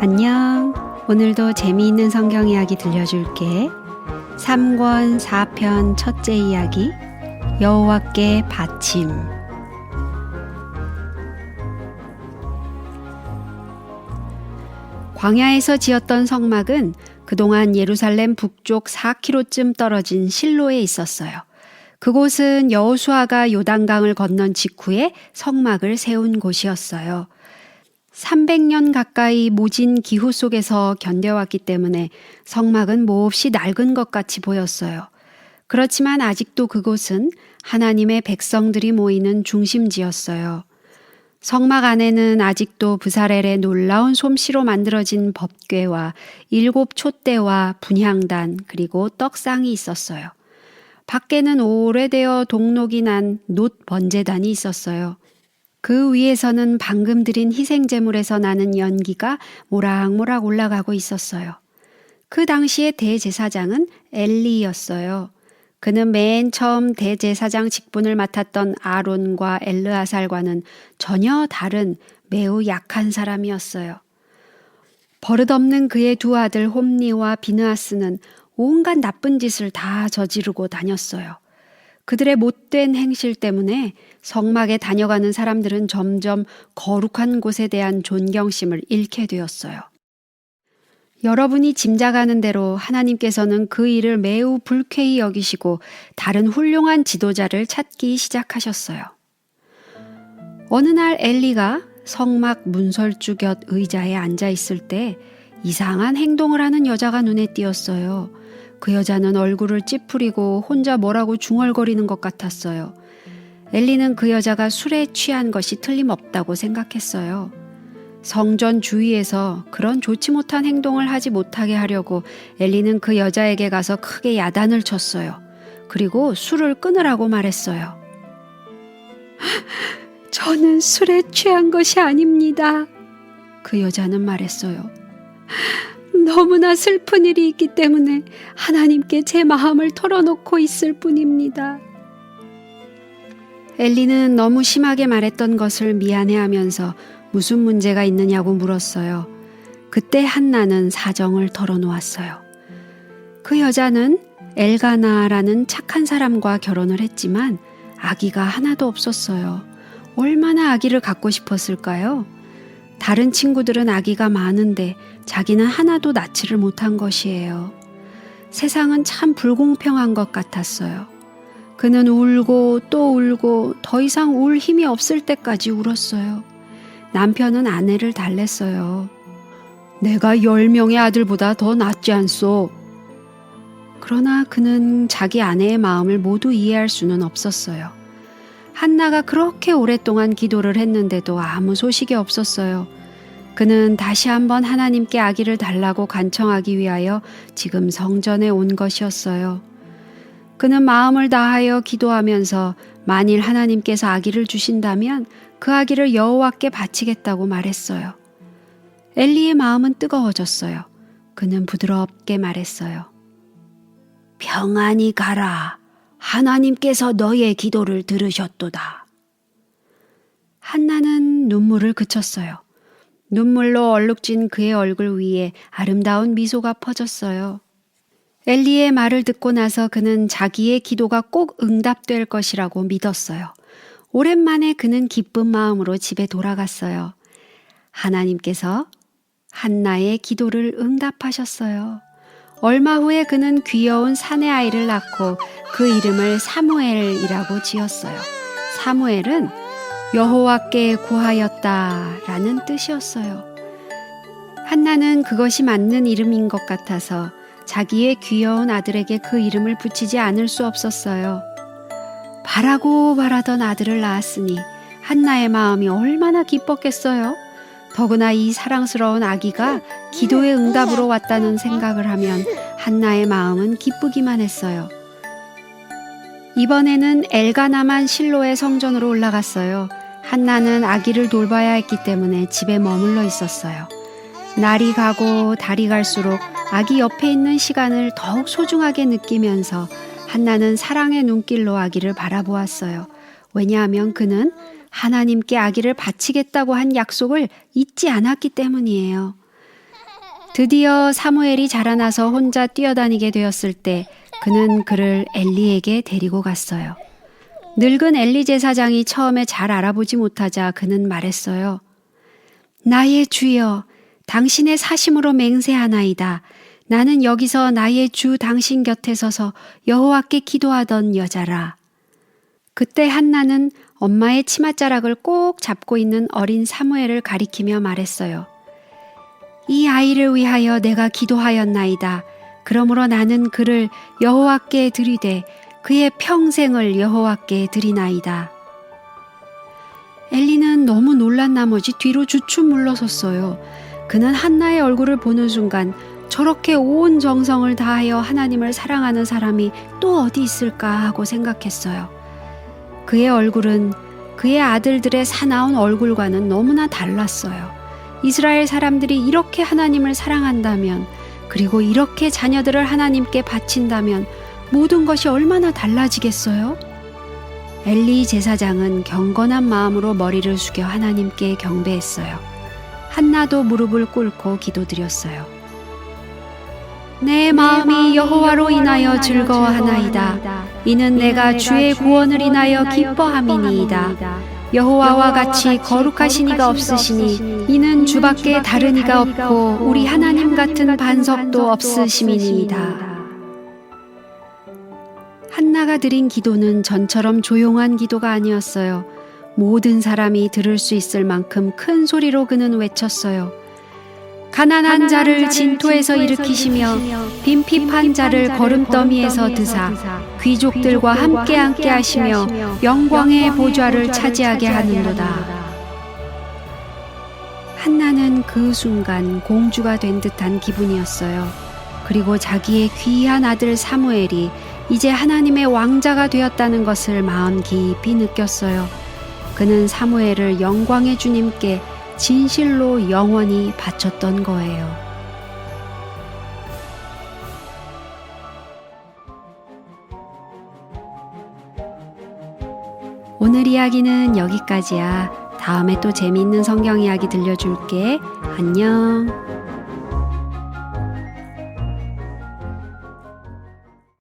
안녕. 오늘도 재미있는 성경 이야기 들려줄게. 3권 4편 첫째 이야기, 여호와께 바침. 광야에서 지었던 성막은 그동안 예루살렘 북쪽 4km쯤 떨어진 실로에 있었어요. 그곳은 여호수아가 요단강을 건넌 직후에 성막을 세운 곳이었어요. 300년 가까이 모진 기후 속에서 견뎌왔기 때문에 성막은 몹시 낡은 것 같이 보였어요. 그렇지만 아직도 그곳은 하나님의 백성들이 모이는 중심지였어요. 성막 안에는 아직도 브살렐의 놀라운 솜씨로 만들어진 법궤와 7 촛대와 분향단 그리고 떡상이 있었어요. 밖에는 오래되어 동록이 난 놋 번제단이 있었어요. 그 위에서는 방금 드린 희생제물에서 나는 연기가 모락모락 올라가고 있었어요. 그 당시의 대제사장은 엘리였어요. 그는 맨 처음 대제사장 직분을 맡았던 아론과 엘르아살과는 전혀 다른 매우 약한 사람이었어요. 버릇없는 그의 두 아들 홈니와 비느하스는 온갖 나쁜 짓을 다 저지르고 다녔어요. 그들의 못된 행실 때문에 성막에 다녀가는 사람들은 점점 거룩한 곳에 대한 존경심을 잃게 되었어요. 여러분이 짐작하는 대로 하나님께서는 그 일을 매우 불쾌히 여기시고 다른 훌륭한 지도자를 찾기 시작하셨어요. 어느 날 엘리가 성막 문설주 곁 의자에 앉아 있을 때 이상한 행동을 하는 여자가 눈에 띄었어요. 그 여자는 얼굴을 찌푸리고 혼자 뭐라고 중얼거리는 것 같았어요. 엘리는 그 여자가 술에 취한 것이 틀림없다고 생각했어요. 성전 주위에서 그런 좋지 못한 행동을 하지 못하게 하려고 엘리는 그 여자에게 가서 크게 야단을 쳤어요. 그리고 술을 끊으라고 말했어요. 저는 술에 취한 것이 아닙니다. 그 여자는 말했어요. 너무나 슬픈 일이 있기 때문에 하나님께 제 마음을 털어놓고 있을 뿐입니다. 엘리는 너무 심하게 말했던 것을 미안해하면서 무슨 문제가 있느냐고 물었어요. 그때 한나는 사정을 털어놓았어요. 그 여자는 엘가나라는 착한 사람과 결혼을 했지만 아기가 하나도 없었어요. 얼마나 아기를 갖고 싶었을까요? 다른 친구들은 아기가 많은데 자기는 하나도 낳지를 못한 것이에요. 세상은 참 불공평한 것 같았어요. 그는 울고 또 울고 더 이상 울 힘이 없을 때까지 울었어요. 남편은 아내를 달랬어요. 내가 10명의 아들보다 더 낫지 않소. 그러나 그는 자기 아내의 마음을 모두 이해할 수는 없었어요. 한나가 그렇게 오랫동안 기도를 했는데도 아무 소식이 없었어요. 그는 다시 한번 하나님께 아기를 달라고 간청하기 위하여 지금 성전에 온 것이었어요. 그는 마음을 다하여 기도하면서 만일 하나님께서 아기를 주신다면 그 아기를 여호와께 바치겠다고 말했어요. 엘리의 마음은 뜨거워졌어요. 그는 부드럽게 말했어요. 평안히 가라. 하나님께서 너의 기도를 들으셨도다. 한나는 눈물을 그쳤어요. 눈물로 얼룩진 그의 얼굴 위에 아름다운 미소가 퍼졌어요. 엘리의 말을 듣고 나서 그는 자기의 기도가 꼭 응답될 것이라고 믿었어요. 오랜만에 그는 기쁜 마음으로 집에 돌아갔어요. 하나님께서 한나의 기도를 응답하셨어요. 얼마 후에 그는 귀여운 사내 아이를 낳고 그 이름을 사무엘이라고 지었어요. 사무엘은 여호와께 구하였다라는 뜻이었어요. 한나는 그것이 맞는 이름인 것 같아서 자기의 귀여운 아들에게 그 이름을 붙이지 않을 수 없었어요. 바라고 바라던 아들을 낳았으니 한나의 마음이 얼마나 기뻤겠어요. 더구나 이 사랑스러운 아기가 기도의 응답으로 왔다는 생각을 하면 한나의 마음은 기쁘기만 했어요. 이번에는 엘가나만 실로의 성전으로 올라갔어요. 한나는 아기를 돌봐야 했기 때문에 집에 머물러 있었어요. 날이 가고 달이 갈수록 아기 옆에 있는 시간을 더욱 소중하게 느끼면서 한나는 사랑의 눈길로 아기를 바라보았어요. 왜냐하면 그는 하나님께 아기를 바치겠다고 한 약속을 잊지 않았기 때문이에요. 드디어 사무엘이 자라나서 혼자 뛰어다니게 되었을 때 그는 그를 엘리에게 데리고 갔어요. 늙은 엘리 제사장이 처음에 잘 알아보지 못하자 그는 말했어요. 나의 주여, 당신의 사심으로 맹세하나이다. 나는 여기서 나의 주 당신 곁에 서서 여호와께 기도하던 여자라. 그때 한나는 엄마의 치맛자락을 꼭 잡고 있는 어린 사무엘을 가리키며 말했어요. 이 아이를 위하여 내가 기도하였나이다. 그러므로 나는 그를 여호와께 드리되 그의 평생을 여호와께 드리나이다. 엘리는 너무 놀란 나머지 뒤로 주춤 물러섰어요. 그는 한나의 얼굴을 보는 순간 저렇게 온 정성을 다하여 하나님을 사랑하는 사람이 또 어디 있을까 하고 생각했어요. 그의 얼굴은 그의 아들들의 사나운 얼굴과는 너무나 달랐어요. 이스라엘 사람들이 이렇게 하나님을 사랑한다면, 그리고 이렇게 자녀들을 하나님께 바친다면 모든 것이 얼마나 달라지겠어요? 엘리 제사장은 경건한 마음으로 머리를 숙여 하나님께 경배했어요. 한나도 무릎을 꿇고 기도드렸어요. 내 마음이 여호와로 인하여 즐거워하나이다. 이는 내가 주의 구원을 인하여 기뻐함이니이다. 여호와와 같이 거룩하신 이가 없으시니 이는 주밖에 다른 이가 없고 우리 하나님 같은 반석도 없으심이니이다. 한나가 드린 기도는 전처럼 조용한 기도가 아니었어요. 모든 사람이 들을 수 있을 만큼 큰 소리로 그는 외쳤어요. 가난한 자를 진토에서 일으키시며 빈핍한 자를 거름더미에서 드사 귀족들과 함께 하시며 영광의 보좌를 차지하게 하는도다. 한나는 그 순간 공주가 된 듯한 기분이었어요. 그리고 자기의 귀한 아들 사무엘이 이제 하나님의 왕자가 되었다는 것을 마음 깊이 느꼈어요. 그는 사무엘을 영광의 주님께 진실로 영원히 바쳤던 거예요. 오늘 이야기는 여기까지야. 다음에 또 재미있는 성경 이야기 들려줄게. 안녕.